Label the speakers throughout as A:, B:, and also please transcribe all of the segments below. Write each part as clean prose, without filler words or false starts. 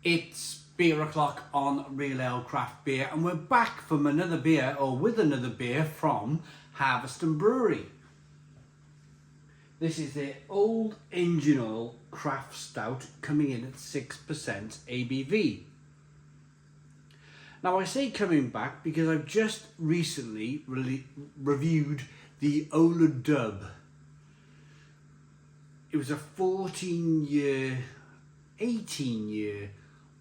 A: It's beer o'clock on Real Ale Craft Beer, and we're back from another beer, or with another beer from Harviestoun Brewery. This is their Old Engine Oil Craft Stout, coming in at 6% ABV. Now I say coming back because I've just recently reviewed the Dubh. It was a 18-year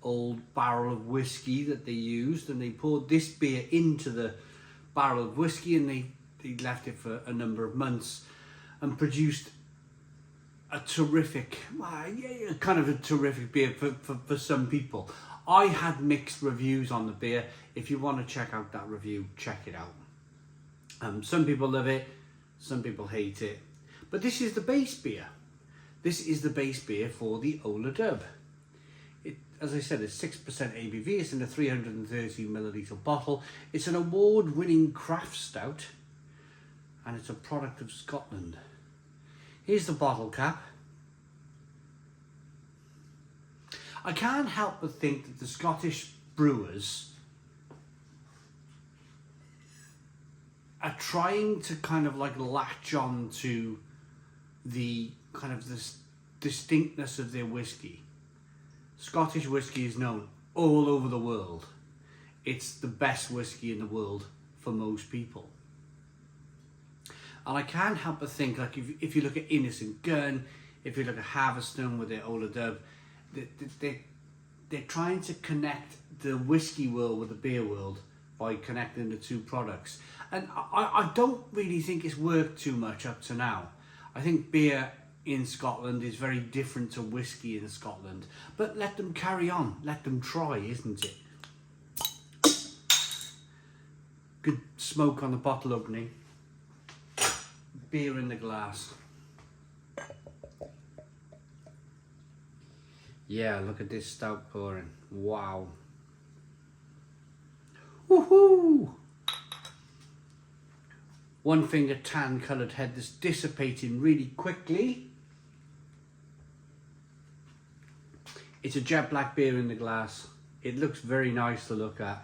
A: old barrel of whiskey that they used, and they poured this beer into the barrel of whiskey, and they left it for a number of months and produced a terrific, kind of a terrific beer for some people. I had mixed reviews on the beer. If you want to check out that review, check it out. Some people love it, some people hate it, but this is the base beer. This is the base beer for the Dubh. As I said, it's 6% ABV. It's in a 330 milliliter bottle. It's an award-winning craft stout, and it's a product of Scotland. Here's the bottle cap. I can't help but think that the Scottish brewers are trying to kind of like latch on to the kind of this distinctness of their whiskey. Scottish whiskey is known all over the world. It's the best whiskey in the world for most people. And I can't help but think, like, if you look at Innocent Gun, if you look at Harviestoun with their Dubh, they're trying to connect the whiskey world with the beer world by connecting the two products. And I don't really think it's worked too much up to now. I think beer in Scotland is very different to whiskey in Scotland. But let them carry on. Let them try, isn't it? Good smoke on the bottle opening. Beer in the glass. Yeah, look at this stout pouring. Wow. Woohoo! One finger tan coloured head that's dissipating really quickly. It's a jet black beer in the glass. It looks very nice to look at.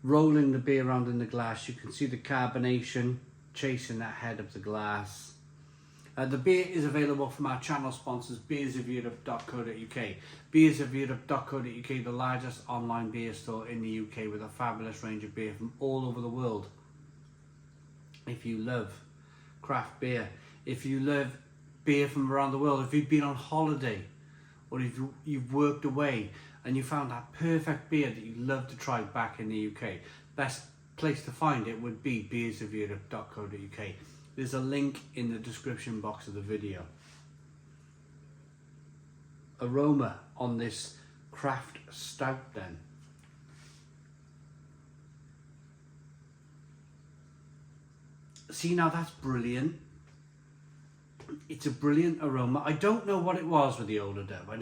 A: Rolling the beer around in the glass, you can see the carbonation chasing that head of the glass. The beer is available from our channel sponsors, beersofeurope.co.uk. Beersofeurope.co.uk, the largest online beer store in the UK with a fabulous range of beer from all over the world. If you love craft beer, if you love beer from around the world, if you've been on holiday, or if you've worked away and you found that perfect beer that you'd love to try back in the UK, best place to find it would be beersofeurope.co.uk. There's a link in the description box of the video. Aroma on this craft stout then. See, now that's brilliant. It's a brilliant aroma. I don't know what it was with the Dubh. I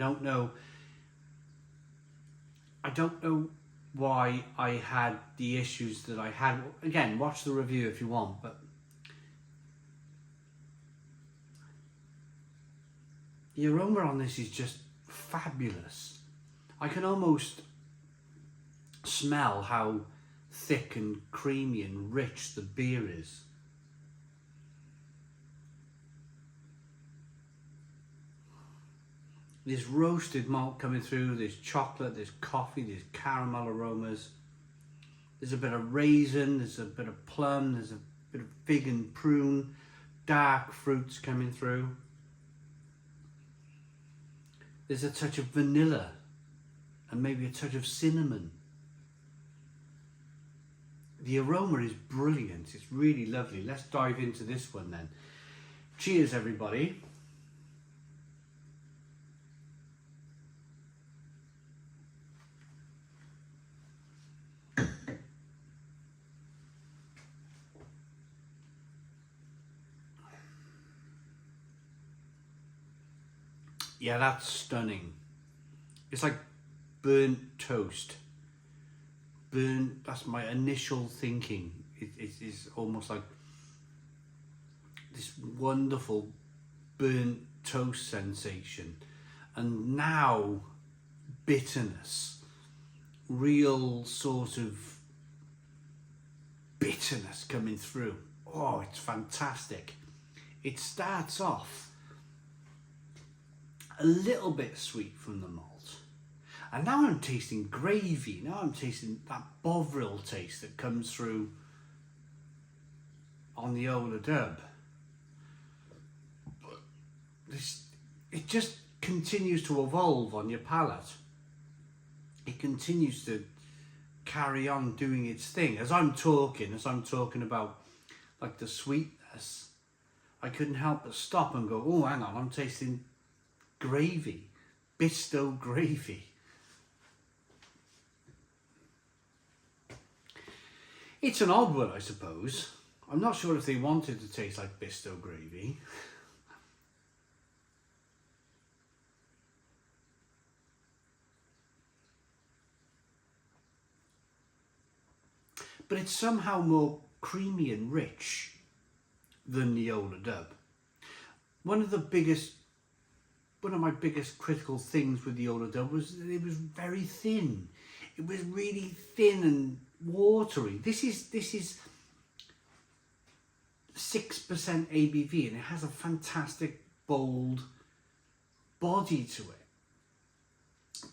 A: don't know why I had the issues that I had. Again, watch the review if you want, but the aroma on this is just fabulous. I can almost smell how thick and creamy and rich the beer is. There's roasted malt coming through, there's chocolate, there's coffee, there's caramel aromas. There's a bit of raisin, there's a bit of plum, there's a bit of fig and prune, dark fruits coming through. There's a touch of vanilla and maybe a touch of cinnamon. The aroma is brilliant, it's really lovely. Let's dive into this one then. Cheers, everybody. Yeah, that's stunning. It's like burnt toast. That's my initial thinking. It is almost like this wonderful burnt toast sensation. and now bitterness, real sort of bitterness coming through. Oh, it's fantastic. It starts off a little bit sweet from the malt, and now I'm tasting gravy. Now I'm tasting that Bovril taste that comes through on the older Dubh. It just continues to evolve on your palate. It continues to carry on doing its thing. As I'm talking about like the sweetness, I couldn't help but stop and go, oh, hang on, I'm tasting gravy, Harviestoun gravy. It's an odd one, I suppose. I'm not sure if they wanted to taste like Harviestoun gravy. But it's somehow more creamy and rich than the older Dubh. One of my biggest critical things with the older Dubh was that it was very thin. It was really thin and watery. This is 6% ABV, and it has a fantastic bold body to it.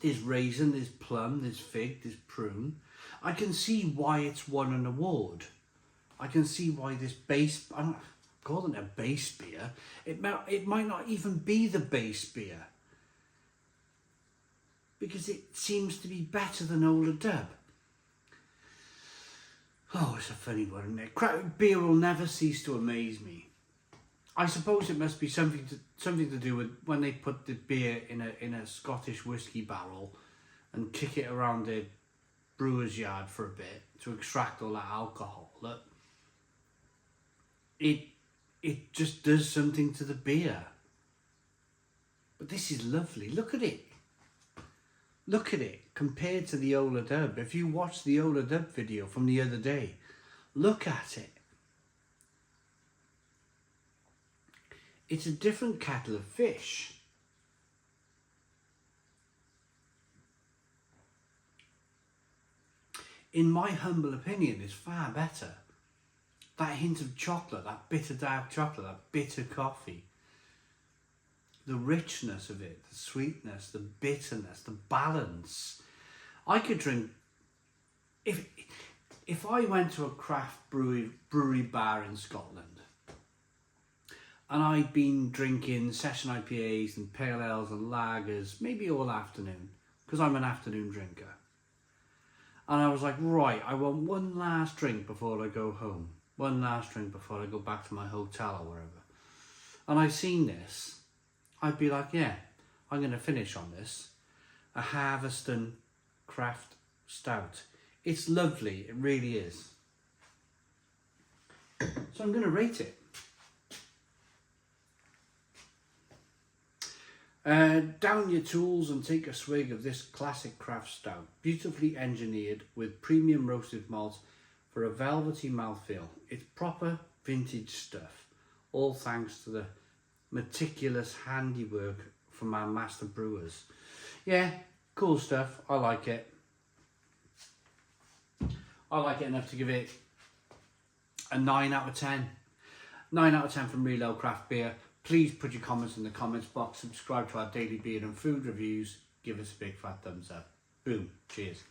A: There's raisin, there's plum, there's fig, there's prune. I can see why it's won an award. I can see why this base, I'm not calling it a base beer. It might not even be the base beer, because it seems to be better than older Dubh. Oh, it's a funny one, isn't it? Craft beer will never cease to amaze me. I suppose it must be something to do with when they put the beer in a Scottish whiskey barrel and kick it around the brewer's yard for a bit to extract all that alcohol. That it just does something to the beer. But this is lovely. Look at it. Look at it compared to the older Dubh. If you watch the older Dubh video from the other day, look at it. It's a different kettle of fish. In my humble opinion, it's far better. That hint of chocolate, that bitter dark chocolate, that bitter coffee, the richness of it, the sweetness, the bitterness, the balance. I could drink, if I went to a craft brewery bar in Scotland and I'd been drinking session IPAs and pale ales and lagers maybe all afternoon, because I'm an afternoon drinker, and I was like, right, I want one last drink before I go home, one last drink before I go back to my hotel or wherever, and I've seen this, I'd be like, yeah, I'm going to finish on this. A Harviestoun craft stout. It's lovely, it really is. So I'm going to rate it. Down your tools and take a swig of this classic craft stout, beautifully engineered with premium roasted malt for a velvety mouthfeel. It's proper vintage stuff, all thanks to the meticulous handiwork from our master brewers. Yeah, cool stuff. I like it. I like it enough to give it a 9 out of 10. 9 out of 10 from Reload Craft Beer. Please put your comments in the comments box. Subscribe to our daily beer and food reviews. Give us a big fat thumbs up. Boom. Cheers.